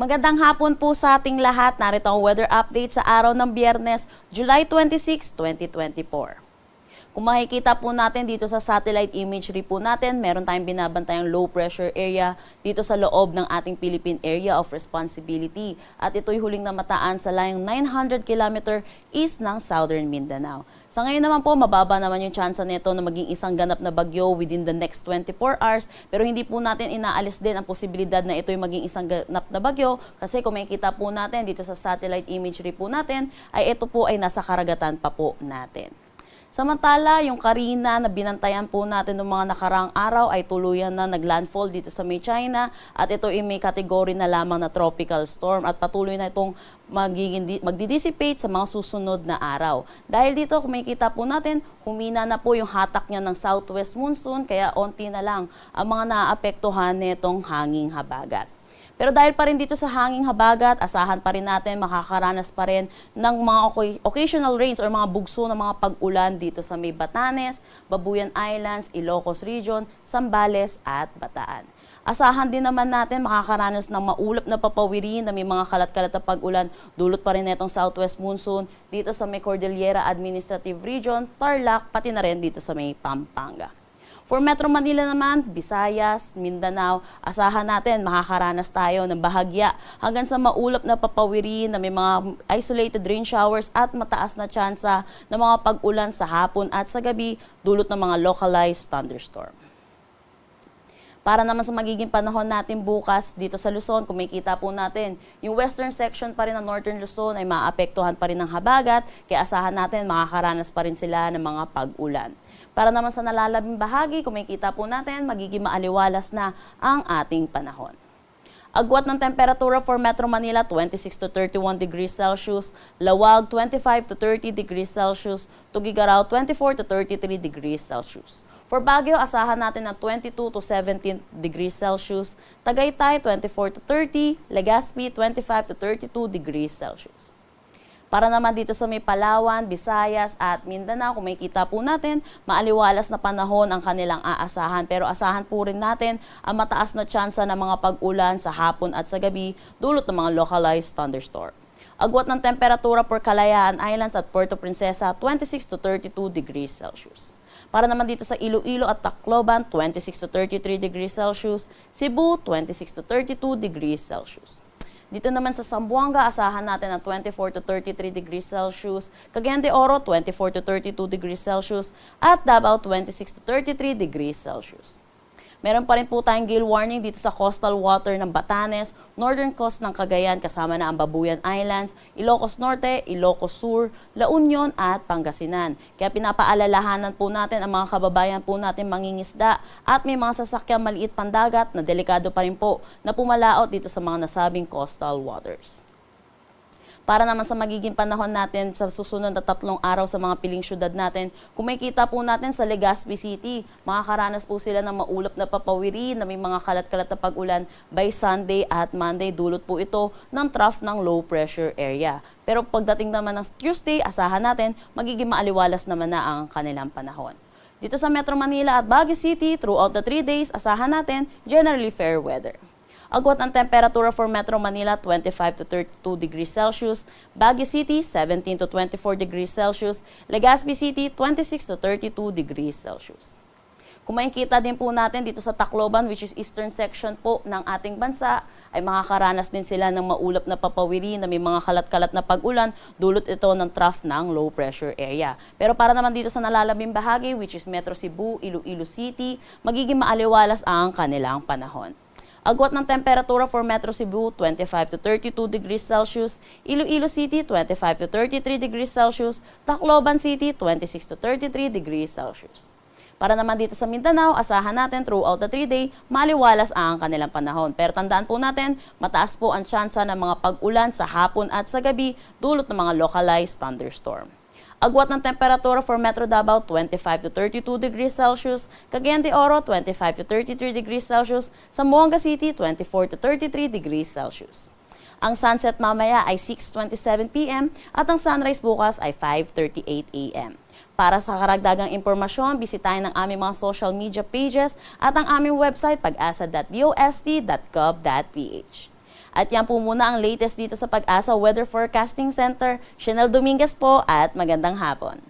Magandang hapon po sa ating lahat. Narito ang weather update sa araw ng Biyernes, July 26, 2024. Kung makikita po natin dito sa satellite imagery po natin, meron tayong binabantayang low pressure area dito sa loob ng ating Philippine Area of Responsibility. At ito'y huling namataan sa layong 900 km east ng Southern Mindanao. Sa ngayon naman po, mababa naman yung tsansa nito na maging isang ganap na bagyo within the next 24 hours. Pero hindi po natin inaalis din ang posibilidad na ito'y maging isang ganap na bagyo kasi kung makikita po natin dito sa satellite imagery po natin, ay ito po ay nasa karagatan pa po natin. Samantala, yung Karina na binantayan po natin ng mga nakaraang araw ay tuluyan na naglandfall dito sa May China at ito ay may kategory na lamang na tropical storm at patuloy na itong magdi-dissipate sa mga susunod na araw. Dahil dito, kung makikita po natin, humina na po yung hatak niya ng southwest monsoon kaya onti na lang ang mga naaapektuhan nitong hanging habagat. Pero dahil pa rin dito sa hanging habagat, asahan pa rin natin, makakaranas pa rin ng mga occasional rains or mga bugso ng mga pag-ulan dito sa may Batanes, Babuyan Islands, Ilocos Region, Zambales at Bataan. Asahan din naman natin makakaranas ng maulap na papawirin na may mga kalat-kalat na pag-ulan dulot pa rin itong southwest monsoon dito sa may Cordillera Administrative Region, Tarlac, pati na rin dito sa may Pampanga. For Metro Manila naman, Visayas, Mindanao, asahan natin makakaranas tayo ng bahagya hanggang sa maulap na papawiri na may mga isolated rain showers at mataas na tsansa ng mga pag-ulan sa hapon at sa gabi dulot ng mga localized thunderstorm. Para naman sa magiging panahon natin bukas dito sa Luzon, kung makikita po natin, yung western section pa rin ng northern Luzon ay maapektuhan pa rin ng habagat, kaya asahan natin makakaranas pa rin sila ng mga pag-ulan. Para naman sa nalalabing bahagi, kung makikita po natin, magiging maaliwalas na ang ating panahon. Agwat ng temperatura for Metro Manila, 26 to 31 degrees Celsius, Lawag, 25 to 30 degrees Celsius, Tugigaraw, 24 to 33 degrees Celsius. For Baguio, asahan natin ng 22 to 17 degrees Celsius, Tagaytay, 24 to 30, Legazpi, 25 to 32 degrees Celsius. Para naman dito sa may Palawan, Visayas at Mindanao, kung makikita po natin, maaliwalas na panahon ang kanilang aasahan. Pero asahan po rin natin ang mataas na tsansa ng mga pag-ulan sa hapon at sa gabi dulot ng mga localized thunderstorm. Agwat ng temperatura for Kalayaan Islands at Puerto Princesa, 26 to 32 degrees Celsius. Para naman dito sa Iloilo at Tacloban, 26 to 33 degrees Celsius, Cebu, 26 to 32 degrees Celsius. Dito naman sa Zamboanga, asahan natin ang 24 to 33 degrees Celsius, Cagayan de Oro, 24 to 32 degrees Celsius, at Davao, 26 to 33 degrees Celsius. Meron pa rin po tayong gale warning dito sa coastal water ng Batanes, northern coast ng Cagayan kasama na ang Babuyan Islands, Ilocos Norte, Ilocos Sur, La Union at Pangasinan. Kaya pinapaalalahanan po natin ang mga kababayan po natin mangingisda at may mga sasakyang maliit pandagat na delikado pa rin po na pumalaot dito sa mga nasabing coastal waters. Para naman sa magiging panahon natin sa susunod na 3 araw sa mga piling syudad natin, kung makikita po natin sa Legazpi City, makakaranas po sila ng maulap na papawiri na may mga kalat-kalat na pag-ulan by Sunday at Monday. Dulot po ito ng trough ng low pressure area. Pero pagdating naman ng Tuesday, asahan natin magiging maaliwalas naman na ang kanilang panahon. Dito sa Metro Manila at Baguio City, throughout the 3 days, asahan natin generally fair weather. Agwat ang temperatura for Metro Manila, 25 to 32 degrees Celsius, Baguio City, 17 to 24 degrees Celsius, Legazpi City, 26 to 32 degrees Celsius. Kung makikita din po natin dito sa Tacloban, which is eastern section po ng ating bansa, ay makakaranas din sila ng maulap na papawiri na may mga kalat-kalat na pag-ulan, dulot ito ng trough ng low pressure area. Pero para naman dito sa nalalabing bahagi, which is Metro Cebu, Iloilo City, magiging maaliwalas ang kanilang panahon. Agwat ng temperatura for Metro Cebu, 25 to 32 degrees Celsius, Iloilo City, 25 to 33 degrees Celsius, Tacloban City, 26 to 33 degrees Celsius. Para naman dito sa Mindanao, asahan natin throughout the 3-day, maliwalas ang kanilang panahon. Pero tandaan po natin, mataas po ang tsansa ng mga pag-ulan sa hapon at sa gabi dulot ng mga localized thunderstorm. Agwat ng temperatura for Metro Davao, 25 to 32 degrees Celsius, Cagayan de Oro, 25 to 33 degrees Celsius, Zamboanga City, 24 to 33 degrees Celsius. Ang sunset mamaya ay 6:27 p.m. at ang sunrise bukas ay 5:38 a.m. Para sa karagdagang impormasyon, bisitahin ang aming mga social media pages at ang aming website pag-asa.dost.gov.ph. At yan po muna ang latest dito sa Pag-asa Weather Forecasting Center. Chanel Dominguez po at magandang hapon.